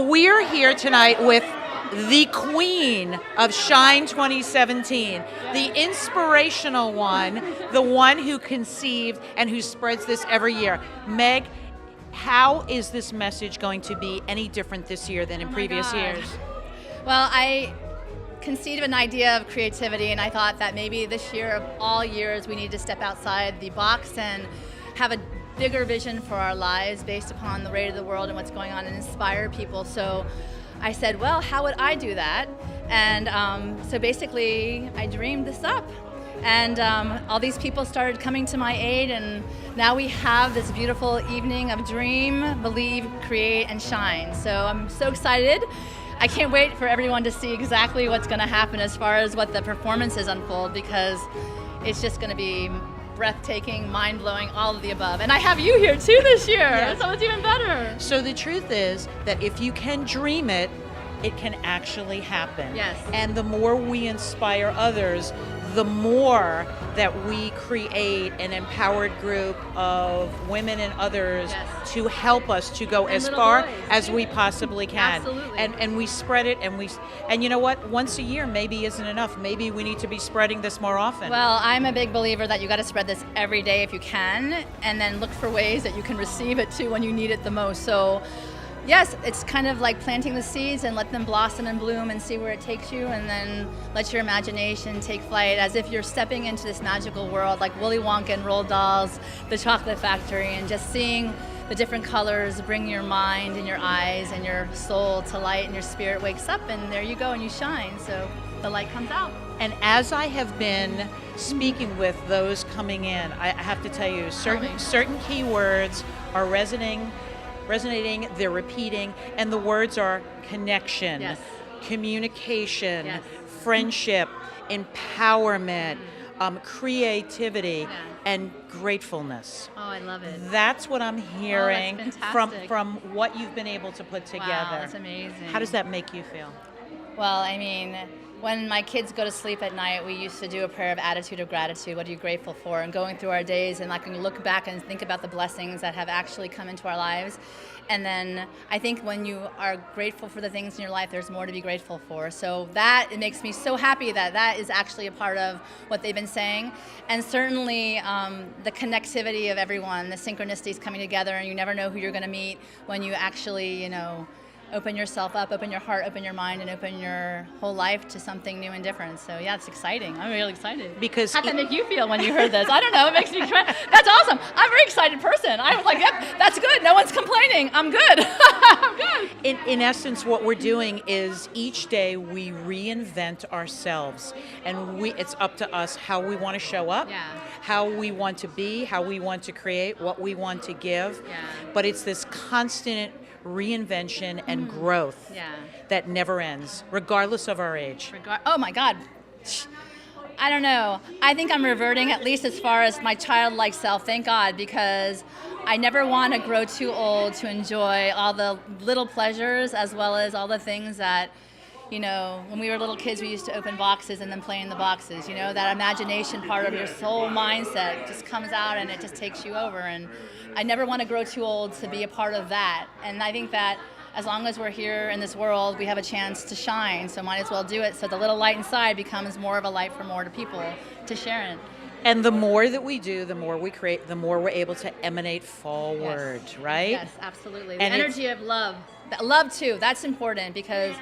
we're here tonight with the queen of S.H.I.N.E 2017, the inspirational one, the one who conceived and who spreads this every year. Meg, how is this message going to be any different this year than in previous years? Well, I conceived of an idea of creativity, and I thought that maybe this year of all years we need to step outside the box and have a bigger vision for our lives based upon the rate of the world and what's going on and inspire people. So I said, well, how would I do that? And so basically I dreamed this up. And all these people started coming to my aid, and now we have this beautiful evening of dream, believe, create, and shine. So I'm so excited. I can't wait for everyone to see exactly what's going to happen as far as what the performances unfold, because it's just going to be breathtaking, mind-blowing, all of the above. And I have you here too this year, yes. So it's even better. So the truth is that if you can dream it, it can actually happen. Yes. And the more we inspire others, the more that we create an empowered group of women and others yes. to help us to go and as far boys. as we possibly can. Absolutely. And we spread it, and you know what? Once a year maybe isn't enough. Maybe we need to be spreading this more often. Well, I'm a big believer that you got to spread this every day if you can, and then look for ways that you can receive it too when you need it the most. So yes, it's kind of like planting the seeds and let them blossom and bloom and see where it takes you, and then let your imagination take flight as if you're stepping into this magical world like Willy Wonka and Roald Dahl's The Chocolate Factory, and just seeing the different colors bring your mind and your eyes and your soul to light, and your spirit wakes up, and there you go, and you shine. So the light comes out. And as I have been speaking with those coming in, I have to tell you, certain keywords are resonating, they're repeating, and the words are connection, yes. communication, yes. friendship, empowerment, creativity, yeah. and gratefulness. Oh, I love it. That's what I'm hearing that's fantastic. from what you've been able to put together. Wow, that's amazing. How does that make you feel? Well, I mean, when my kids go to sleep at night, we used to do a prayer of attitude of gratitude. What are you grateful for? And going through our days, and like when you look back and think about the blessings that have actually come into our lives. And then I think when you are grateful for the things in your life, there's more to be grateful for. So that, it makes me so happy that that is actually a part of what they've been saying. And certainly the connectivity of everyone, the synchronicities coming together, and you never know who you're going to meet when you actually, you know, open yourself up, open your heart, open your mind, and open your whole life to something new and different. So yeah, it's exciting. I'm really excited. Because how'd that make you feel when you heard this? I don't know. It makes me. That's awesome. I'm a very excited person. I was like, yep, that's good. No one's complaining. I'm good. I'm good. In essence, what we're doing is each day we reinvent ourselves, and it's up to us how we want to show up, yeah. how we want to be, how we want to create, what we want to give. Yeah. But it's this constant reinvention and growth yeah. that never ends, regardless of our age. Oh my God. I don't know. I think I'm reverting, at least as far as my childlike self, thank God, because I never want to grow too old to enjoy all the little pleasures as well as all the things that, you know, when we were little kids, we used to open boxes and then play in the boxes. You know, that imagination part of your soul mindset just comes out and it just takes you over. And I never want to grow too old to be a part of that. And I think that as long as we're here in this world, we have a chance to shine. So might as well do it. So the little light inside becomes more of a light for more to people to share it. And the more that we do, the more we create, the more we're able to emanate forward, yes. right? Yes, absolutely. The and energy of love. Love too, that's important, because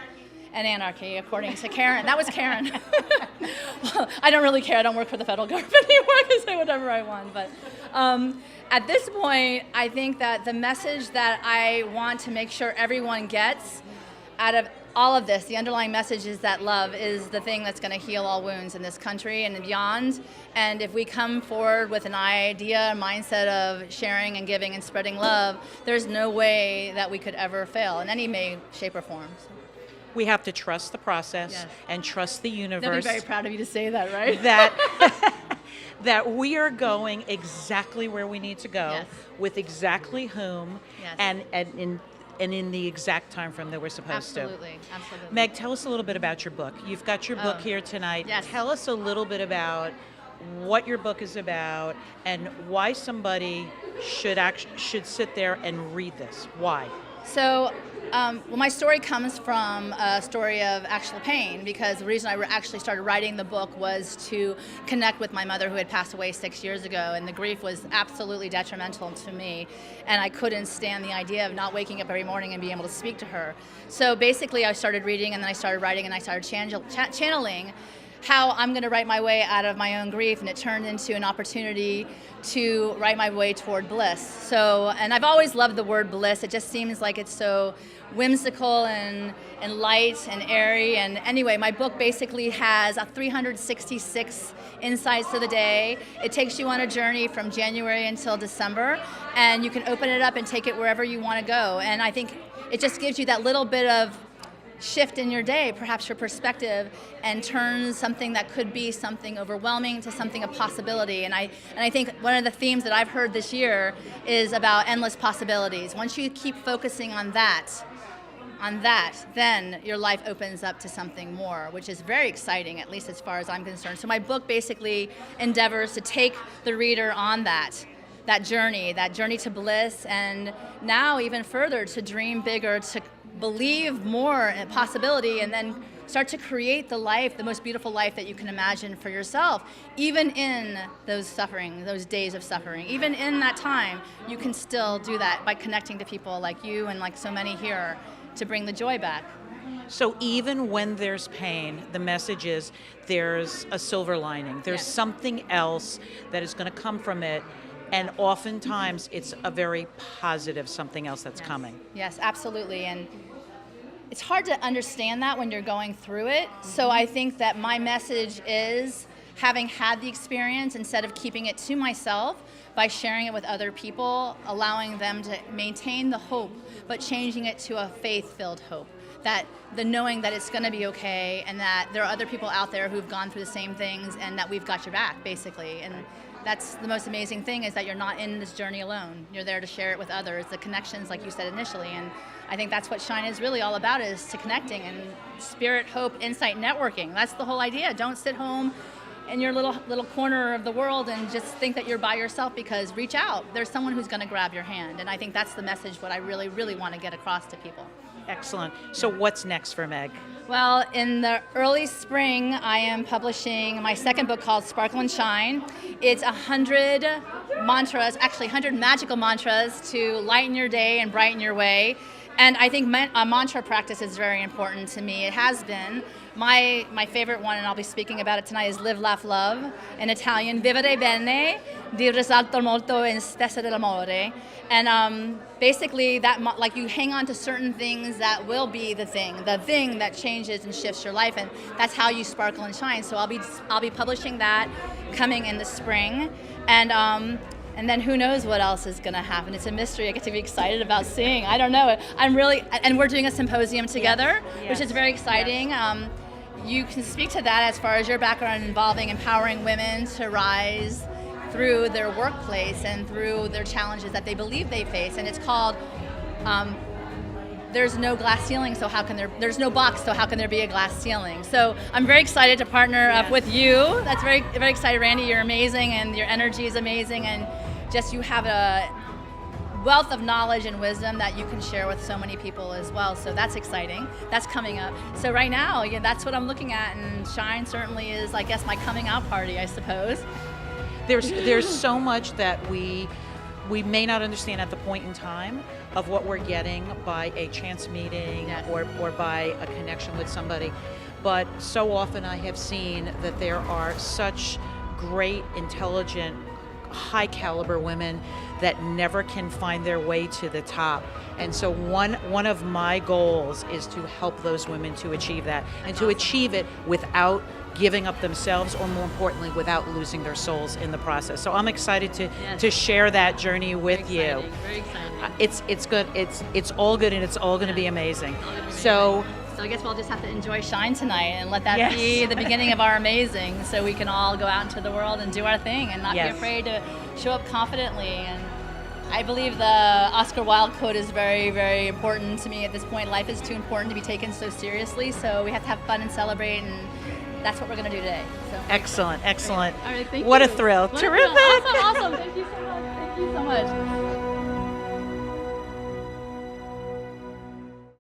and anarchy, according to Karen. That was Karen. Well, I don't really care. I don't work for the federal government anymore. I can say whatever I want. But at this point, I think that the message that I want to make sure everyone gets out of all of this, the underlying message is that love is the thing that's going to heal all wounds in this country and beyond. And if we come forward with an idea, a mindset of sharing and giving and spreading love, there's no way that we could ever fail in any way, shape, or form. So. We have to trust the process yes. and trust the universe. They'll be very proud of you to say that, right? That we are going exactly where we need to go, yes. with exactly whom, yes. and in the exact time frame that we're supposed to. Absolutely. Meg, tell us a little bit about your book. You've got your book here tonight. Yes. Tell us a little bit about what your book is about and why somebody should sit there and read this. Why? So Well, my story comes from a story of actual pain, because the reason I actually started writing the book was to connect with my mother, who had passed away 6 years ago, and the grief was absolutely detrimental to me, and I couldn't stand the idea of not waking up every morning and being able to speak to her. So basically I started reading, and then I started writing, and I started channeling how I'm going to write my way out of my own grief, and it turned into an opportunity to write my way toward bliss. So, and I've always loved the word bliss. It just seems like it's so whimsical and light and airy. And anyway, my book basically has a 366 insights of the day. It takes you on a journey from January until December, and you can open it up and take it wherever you want to go. And I think it just gives you that little bit of shift in your day, perhaps your perspective, and turns something that could be something overwhelming to something of possibility. And I think one of the themes that I've heard this year is about endless possibilities. Once you keep focusing on that, then your life opens up to something more, which is very exciting, at least as far as I'm concerned. So my book basically endeavors to take the reader on that journey to bliss, and now even further to dream bigger, to believe more in possibility, and then start to create the life, the most beautiful life that you can imagine for yourself. Even in those suffering, those days of suffering, even in that time, you can still do that by connecting to people like you and like so many here to bring the joy back. So even when there's pain, the message is there's a silver lining. There's something else that is going to come from it. And oftentimes it's a very positive something else that's coming. Yes, absolutely. And it's hard to understand that when you're going through it. So I think that my message is, having had the experience, instead of keeping it to myself, by sharing it with other people, allowing them to maintain the hope, but changing it to a faith-filled hope. That the knowing that it's going to be okay, and that there are other people out there who've gone through the same things, and that we've got your back, basically. And that's the most amazing thing, is that you're not in this journey alone. You're there to share it with others, the connections, like you said initially. And I think that's what S.H.I.N.E is really all about, is to connecting and spirit, hope, insight, networking. That's the whole idea. Don't sit home in your little corner of the world and just think that you're by yourself, because reach out. There's someone who's going to grab your hand. And I think that's the message, what I really, really want to get across to people. Excellent. So what's next for Meg? Well, in the early spring, I am publishing my second book called Sparkle and Shine. It's 100 mantras, actually 100 magical mantras to lighten your day and brighten your way. And I think a mantra practice is very important to me. It has been. My favorite one, and I'll be speaking about it tonight, is Live, Laugh, Love. In Italian, vivere bene, di risalto molto in spessa dell'amore. And basically, that like you hang on to certain things that will be the thing that changes and shifts your life, and that's how you sparkle and shine. So I'll be publishing that coming in the spring, and then who knows what else is going to happen. It's a mystery. I get to be excited about seeing. I don't know. And we're doing a symposium together, which is very exciting. You can speak to that as far as your background involving empowering women to rise through their workplace and through their challenges that they believe they face. And it's called There's No Glass Ceiling, so there's no box, so how can there be a glass ceiling? So I'm very excited to partner up with you. That's very, very excited, Randy. You're amazing, and your energy is amazing, and just you have a wealth of knowledge and wisdom that you can share with so many people as well. So that's exciting. That's coming up. So right now, that's what I'm looking at, and S.H.I.N.E certainly is, I guess, my coming out party, I suppose. There's so much that we may not understand at the point in time of what we're getting by a chance meeting or by a connection with somebody. But so often I have seen that there are such great, intelligent, high caliber women that never can find their way to the top. And so one of my goals is to help those women to achieve that, and to achieve it without giving up themselves, or more importantly, without losing their souls in the process. So I'm excited to share that journey with you. Very exciting. It's good. It's all good, and it's all going to be amazing. So I guess we'll just have to enjoy S.H.I.N.E tonight and let that be the beginning of our amazing, so we can all go out into the world and do our thing and not be afraid to show up confidently. And I believe the Oscar Wilde quote is very, very important to me at this point. Life is too important to be taken so seriously, so we have to have fun and celebrate, and that's what we're going to do today. So. Excellent. All right, thank you. What a thrill. What Terrific. A thrill. Awesome. Thank you so much.